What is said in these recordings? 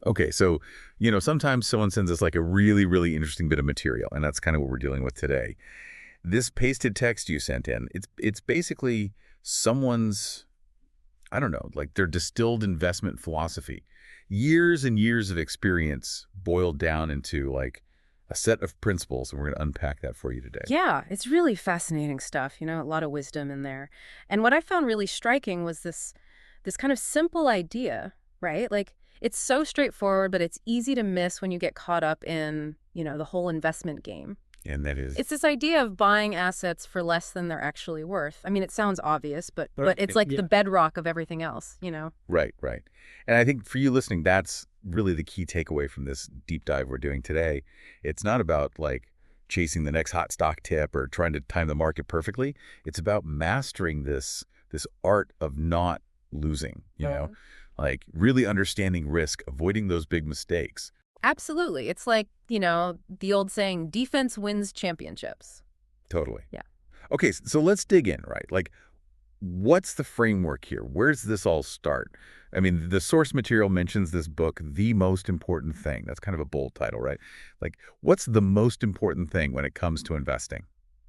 Okay, so, sometimes someone sends us like a really, really interesting bit of material, and that's kind of what we're dealing with today. This pasted text you sent in, it's basically someone's, I don't know, like their distilled investment philosophy. Years and years of experience boiled down into like a set of principles, and we're going to unpack that for you today. Yeah, it's really fascinating stuff, a lot of wisdom in there. And what I found really striking was this kind of simple idea, right? Like it's so straightforward, but it's easy to miss when you get caught up in, the whole investment game. And that is, It's this idea of buying assets for less than they're actually worth. I mean, it sounds obvious, but it's like the bedrock of everything else. right, right. And I think for you listening, that's really the key takeaway from this deep dive we're doing today. It's not about like chasing the next hot stock tip or trying to time the market perfectly. It's about mastering this art of not losing, like really understanding risk, avoiding those big mistakes. Absolutely. It's like, the old saying, defense wins championships. Totally. Yeah. Okay, so let's dig in, right? Like, what's the framework here? Where does this all start? I mean, the source material mentions this book, The Most Important Thing. That's kind of a bold title, right? Like, what's the most important thing when it comes to investing?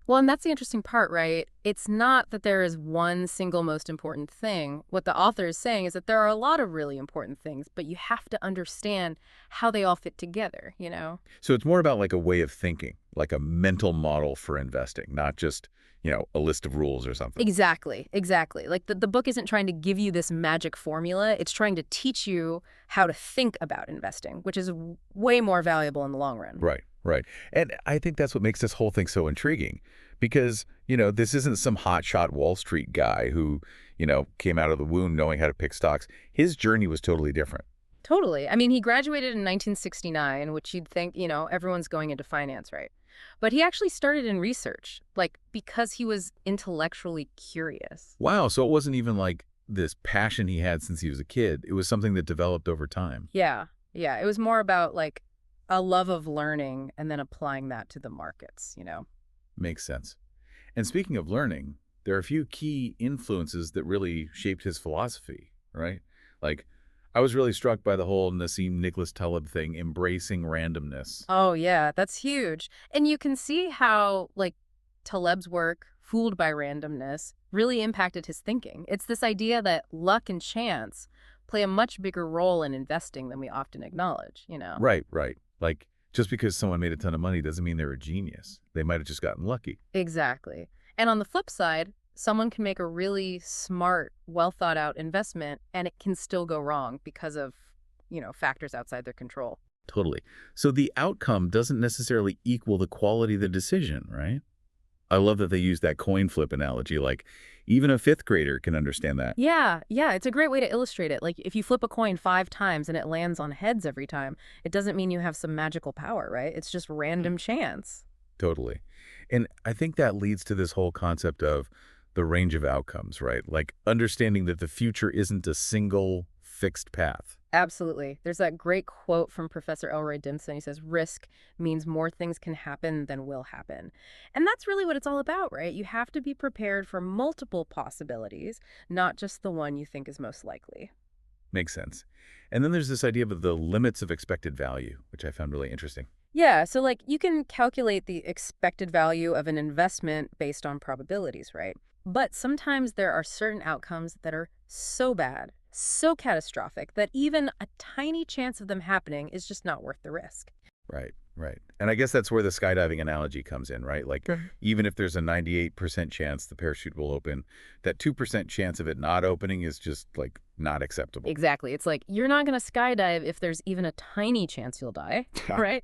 Well, and that's the interesting part, right? It's not that there is one single most important thing. What the author is saying is that there are a lot of really important things, but you have to understand how they all fit together. So it's more about like a way of thinking, like a mental model for investing, not just, a list of rules or something. Exactly, exactly. Like the book isn't trying to give you this magic formula. It's trying to teach you how to think about investing, which is way more valuable in the long run. Right, right. And I think that's what makes this whole thing so intriguing because, this isn't some hotshot Wall Street guy who, came out of the womb knowing how to pick stocks. His journey was totally different. Totally. I mean, he graduated in 1969, which you'd think, everyone's going into finance, right? But he actually started in research, like because he was intellectually curious. Wow, so it wasn't even like this passion he had since he was a kid. It was something that developed over time. Yeah. Yeah. It was more about like a love of learning and then applying that to the markets. Makes sense. And speaking of learning, there are a few key influences that really shaped his philosophy, right? Like, I was really struck by the whole Nassim Taleb thing, embracing randomness. Oh, yeah, that's huge. And you can see how, like, Taleb's work, Fooled by Randomness, really impacted his thinking. It's this idea that luck and chance play a much bigger role in investing than we often acknowledge. Right, right. Like, just because someone made a ton of money doesn't mean they're a genius. They might have just gotten lucky. Exactly. And on the flip side, someone can make a really smart, well thought out investment and it can still go wrong because of, factors outside their control. Totally. So the outcome doesn't necessarily equal the quality of the decision, right? I love that they use that coin flip analogy. Like, even a fifth grader can understand that. Yeah, yeah, it's a great way to illustrate it. Like if you flip a coin 5 times and it lands on heads every time, it doesn't mean you have some magical power, right? It's just random chance. Totally. And I think that leads to this whole concept of the range of outcomes, right? Like understanding that the future isn't a single fixed path. Absolutely. There's that great quote from Professor Elroy Dimson. He says, risk means more things can happen than will happen. And that's really what it's all about, right? You have to be prepared for multiple possibilities, not just the one you think is most likely. Makes sense. And then there's this idea of the limits of expected value, which I found really interesting. Yeah, so like you can calculate the expected value of an investment based on probabilities, right? But sometimes there are certain outcomes that are so bad, so catastrophic, that even a tiny chance of them happening is just not worth the risk. Right, right. And I guess that's where the skydiving analogy comes in, right? Like, Sure. even if there's a 98% chance the parachute will open, that 2% chance of it not opening is just, like, not acceptable. Exactly. It's like you're not going to skydive if there's even a tiny chance you'll die, right?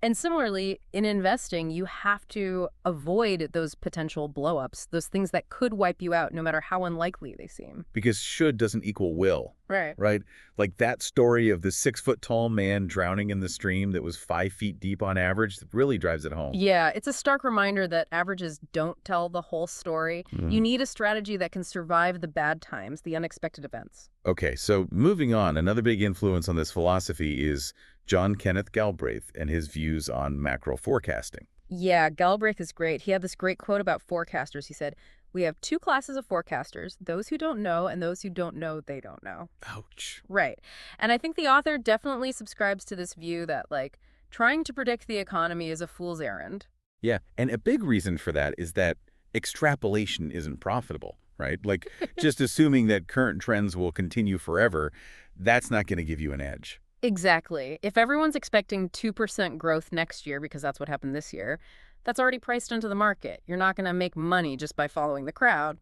And similarly, in investing, you have to avoid those potential blowups, those things that could wipe you out no matter how unlikely they seem. Because should doesn't equal will, Right. right? Like that story of the 6-foot-tall man drowning in the stream that was 5 feet deep on average really drives it home. Yeah, it's a stark reminder that averages don't tell the whole story. You need a strategy that can survive the bad times, the unexpected events. Okay, so moving on, another big influence on this philosophy is John Kenneth Galbraith and his views on macro forecasting. Yeah, Galbraith is great. He had this great quote about forecasters. He said, We have two classes of forecasters, those who don't know and those who don't know they don't know. Ouch. Right. And I think the author definitely subscribes to this view that, like, trying to predict the economy is a fool's errand. Yeah, and a big reason for that is that extrapolation isn't profitable, right? Like, just assuming that current trends will continue forever, that's not going to give you an edge. Exactly. If everyone's expecting 2% growth next year, because that's what happened this year, that's already priced into the market. You're not going to make money just by following the crowd.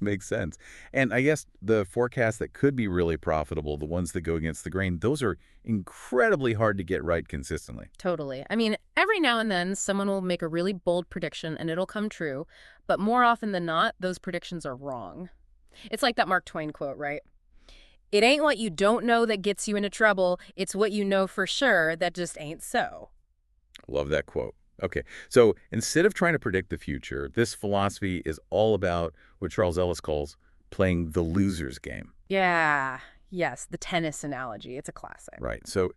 Makes sense. And I guess the forecasts that could be really profitable, the ones that go against the grain, those are incredibly hard to get right consistently. Totally. I mean, every now and then someone will make a really bold prediction and it'll come true, but more often than not, those predictions are wrong. It's like that Mark Twain quote, right? It ain't what you don't know that gets you into trouble, it's what you know for sure that just ain't so. Love that quote. Okay, so instead of trying to predict the future, this philosophy is all about what Charles Ellis calls playing the loser's game. Yeah, yes, the tennis analogy. It's a classic. Right, so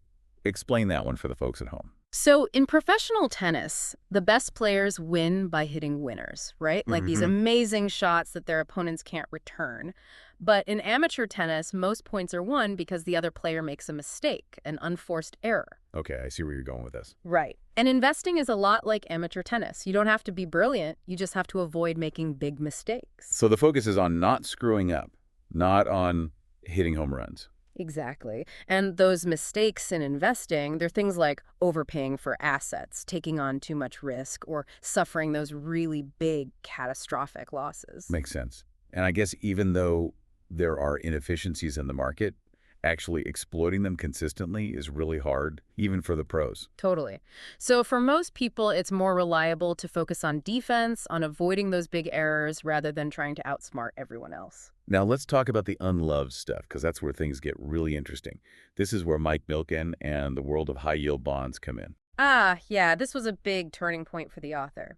explain that one for the folks at home. So in professional tennis, the best players win by hitting winners, right? Like these Hmm. amazing shots that their opponents can't return. But in amateur tennis, most points are won because the other player makes a mistake, an unforced error. Okay, I see where you're going with this. Right. And investing is a lot like amateur tennis. You don't have to be brilliant, you just have to avoid making big mistakes. So the focus is on not screwing up, not on hitting home runs. Exactly. And those mistakes in investing, they're things like overpaying for assets, taking on too much risk, or suffering those really big catastrophic losses. Makes sense. And I guess even though there are inefficiencies in the market, actually exploiting them consistently is really hard, even for the pros. Totally. So for most people, it's more reliable to focus on defense, on avoiding those big errors, rather than trying to outsmart everyone else. Now let's talk about the unloved stuff, because that's where things get really interesting. This is where Mike Milken and the world of high-yield bonds come in. Ah, yeah, this was a big turning point for the author.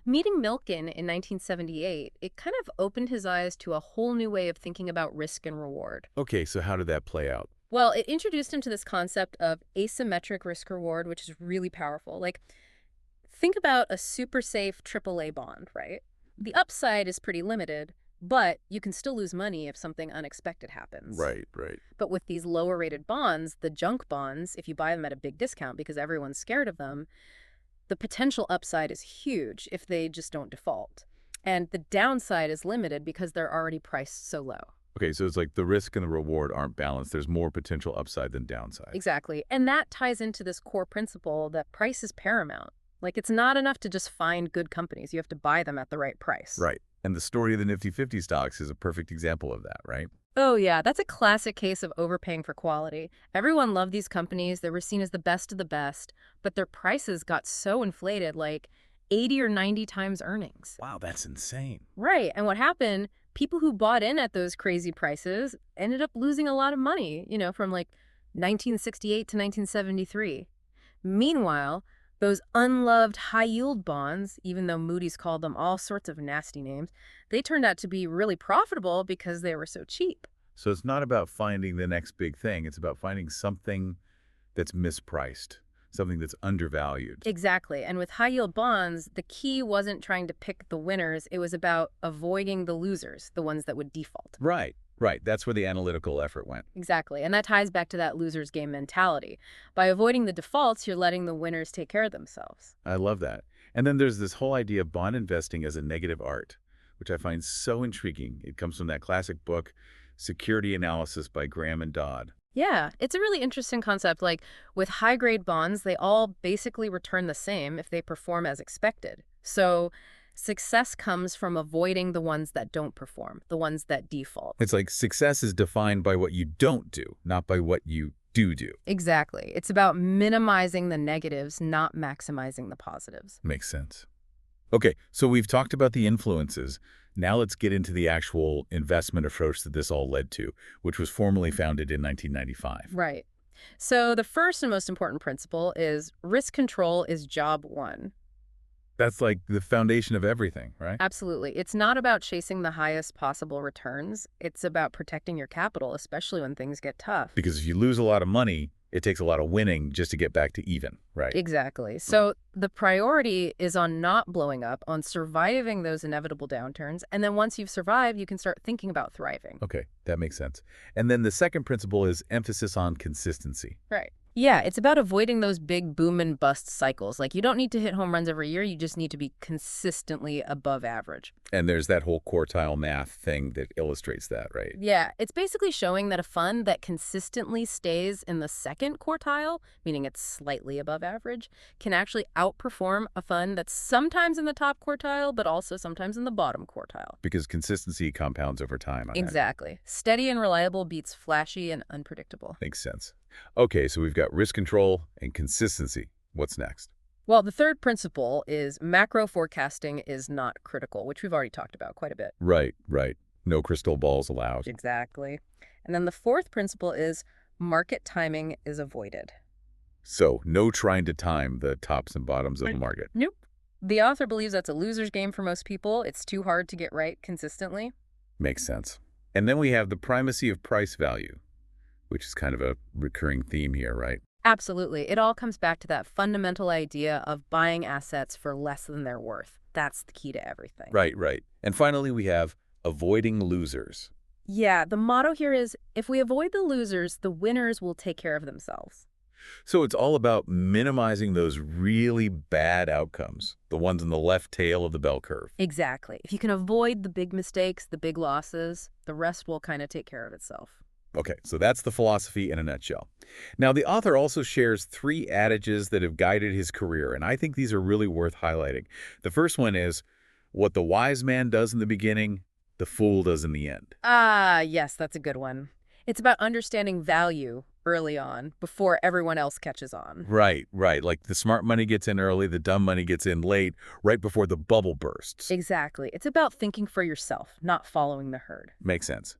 Meeting Milken in 1978, it kind of opened his eyes to a whole new way of thinking about risk and reward. Okay, so how did that play out? Well, it introduced him to this concept of asymmetric risk reward, which is really powerful. Like, think about a super safe AAA bond, right? The upside is pretty limited, but you can still lose money if something unexpected happens. Right. But with these lower rated bonds, the junk bonds, if you buy them at a big discount because everyone's scared of them, the potential upside is huge if they just don't default. And the downside is limited because they're already priced so low. Okay, so it's like the risk and the reward aren't balanced. There's more potential upside than downside. Exactly. And that ties into this core principle that price is paramount. Like, it's not enough to just find good companies. You have to buy them at the right price. Right. And the story of the Nifty 50 stocks is a perfect example of that, right? Oh, yeah. That's a classic case of overpaying for quality. Everyone loved these companies. They were seen as the best of the best, but their prices got so inflated, like 80 or 90 times earnings. Wow, that's insane. Right. And what happened, people who bought in at those crazy prices ended up losing a lot of money, from like 1968 to 1973. Meanwhile, those unloved high-yield bonds, even though Moody's called them all sorts of nasty names, they turned out to be really profitable because they were so cheap. So it's not about finding the next big thing. It's about finding something that's mispriced, something that's undervalued. Exactly. And with high-yield bonds, the key wasn't trying to pick the winners. It was about avoiding the losers, the ones that would default. Right. That's where the analytical effort went. Exactly. And that ties back to that loser's game mentality. By avoiding the defaults, you're letting the winners take care of themselves. I love that. And then there's this whole idea of bond investing as a negative art, which I find so intriguing. It comes from that classic book, Security Analysis by Graham and Dodd. Yeah, it's a really interesting concept. Like, with high-grade bonds, they all basically return the same if they perform as expected. So success comes from avoiding the ones that don't perform, the ones that default. It's like success is defined by what you don't do, not by what you do. Exactly. It's about minimizing the negatives, not maximizing the positives. Makes sense. Okay, so we've talked about the influences. Now let's get into the actual investment approach that this all led to, which was formally founded in 1995. Right. So the first and most important principle is risk control is job one. That's like the foundation of everything, right? Absolutely. It's not about chasing the highest possible returns. It's about protecting your capital, especially when things get tough. Because if you lose a lot of money, It takes a lot of winning just to get back to even, right? Exactly. So the priority is on not blowing up, on surviving those inevitable downturns. And then once you've survived, you can start thinking about thriving. Okay, that makes sense. And then the second principle is emphasis on consistency. Right. Yeah, it's about avoiding those big boom and bust cycles. Like, you don't need to hit home runs every year. You just need to be consistently above average. And there's that whole quartile math thing that illustrates that, right? Yeah, it's basically showing that a fund that consistently stays in the second quartile, meaning it's slightly above average, can actually outperform a fund that's sometimes in the top quartile, but also sometimes in the bottom quartile. Because consistency compounds over time. Exactly. Steady and reliable beats flashy and unpredictable. Makes sense. Okay, so we've got risk control and consistency. What's next? Well, the third principle is macro forecasting is not critical, which we've already talked about quite a bit. Right, right. No crystal balls allowed. Exactly. And then the fourth principle is market timing is avoided. So no trying to time the tops and bottoms of the market. Nope. The author believes that's a loser's game for most people. It's too hard to get right consistently. Makes sense. And then we have the primacy of price value, which is kind of a recurring theme here, right? Absolutely. It all comes back to that fundamental idea of buying assets for less than they're worth. That's the key to everything. Right, right. And finally, we have avoiding losers. Yeah, the motto here is, if we avoid the losers, the winners will take care of themselves. So it's all about minimizing those really bad outcomes, the ones in the left tail of the bell curve. Exactly. If you can avoid the big mistakes, the big losses, the rest will kind of take care of itself. Okay, so that's the philosophy in a nutshell. Now, the author also shares 3 adages that have guided his career, and I think these are really worth highlighting. The first one is, what the wise man does in the beginning, the fool does in the end. Ah, yes, that's a good one. It's about understanding value early on before everyone else catches on. Right, right. Like the smart money gets in early, the dumb money gets in late, right before the bubble bursts. Exactly. It's about thinking for yourself, not following the herd. Makes sense.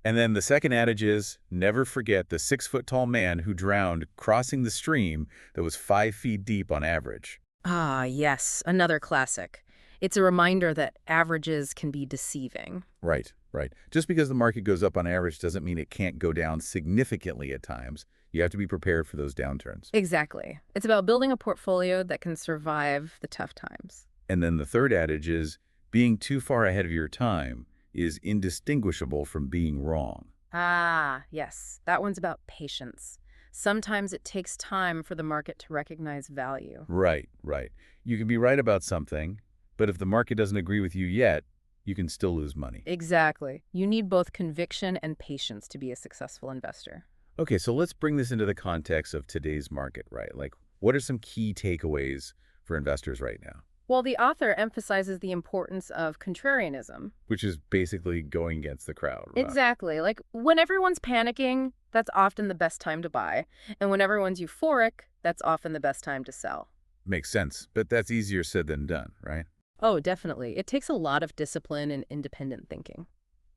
And then the second adage is, never forget the 6-foot-tall man who drowned crossing the stream that was 5 feet deep on average. Ah, yes, another classic. It's a reminder that averages can be deceiving. Right, right. Just because the market goes up on average doesn't mean it can't go down significantly at times. You have to be prepared for those downturns. Exactly. It's about building a portfolio that can survive the tough times. And then the third adage is, being too far ahead of your time is indistinguishable from being wrong. Ah, yes. That one's about patience. Sometimes it takes time for the market to recognize value. Right, right. You can be right about something, but if the market doesn't agree with you yet, you can still lose money. Exactly. You need both conviction and patience to be a successful investor. Okay, so let's bring this into the context of today's market, right? Like, what are some key takeaways for investors right now? Well, the author emphasizes the importance of contrarianism. Which is basically going against the crowd. Right? Exactly. Like, when everyone's panicking, that's often the best time to buy. And when everyone's euphoric, that's often the best time to sell. Makes sense, but that's easier said than done, right? Oh, definitely. It takes a lot of discipline and independent thinking.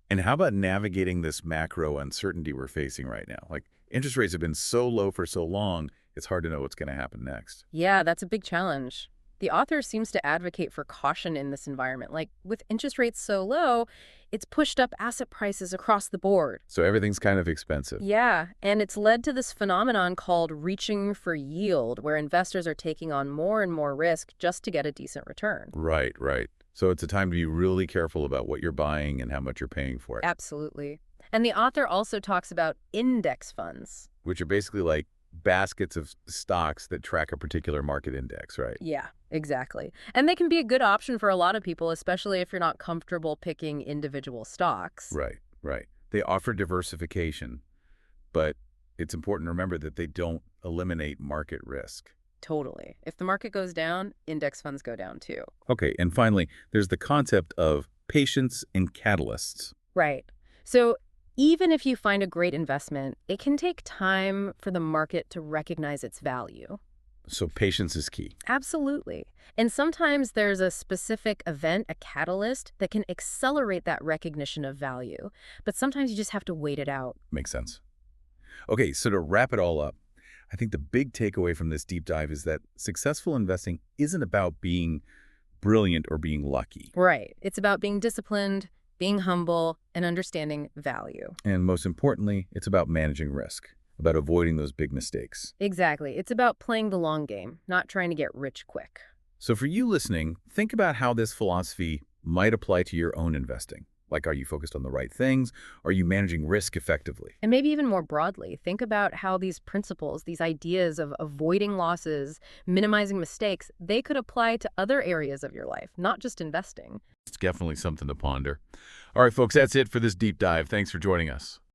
And how about navigating this macro uncertainty we're facing right now? Like, interest rates have been so low for so long, it's hard to know what's going to happen next. Yeah, that's a big challenge. The author seems to advocate for caution in this environment. Like, with interest rates so low, it's pushed up asset prices across the board. So everything's kind of expensive. Yeah, and it's led to this phenomenon called reaching for yield, where investors are taking on more and more risk just to get a decent return. Right, right. So it's a time to be really careful about what you're buying and how much you're paying for it. Absolutely. And the author also talks about index funds. Which are basically like baskets of stocks that track a particular market index, right? Yeah, exactly. And they can be a good option for a lot of people, especially if you're not comfortable picking individual stocks. Right, right. They offer diversification, but it's important to remember that they don't eliminate market risk. Totally. If the market goes down, index funds go down too. Okay, and finally, there's the concept of patience and catalysts. Right. So even if you find a great investment, it can take time for the market to recognize its value. So patience is key. Absolutely. And sometimes there's a specific event, a catalyst, that can accelerate that recognition of value. But sometimes you just have to wait it out. Makes sense. Okay, so to wrap it all up, I think the big takeaway from this deep dive is that successful investing isn't about being brilliant or being lucky. Right. It's about being disciplined, being humble, and understanding value. And most importantly, it's about managing risk. about avoiding those big mistakes. Exactly. It's about playing the long game, not trying to get rich quick. So for you listening, think about how this philosophy might apply to your own investing. Like, are you focused on the right things? Are you managing risk effectively? And maybe even more broadly, think about how these principles, these ideas of avoiding losses, minimizing mistakes, they could apply to other areas of your life, not just investing. It's definitely something to ponder. All right, folks, that's it for this deep dive. Thanks for joining us.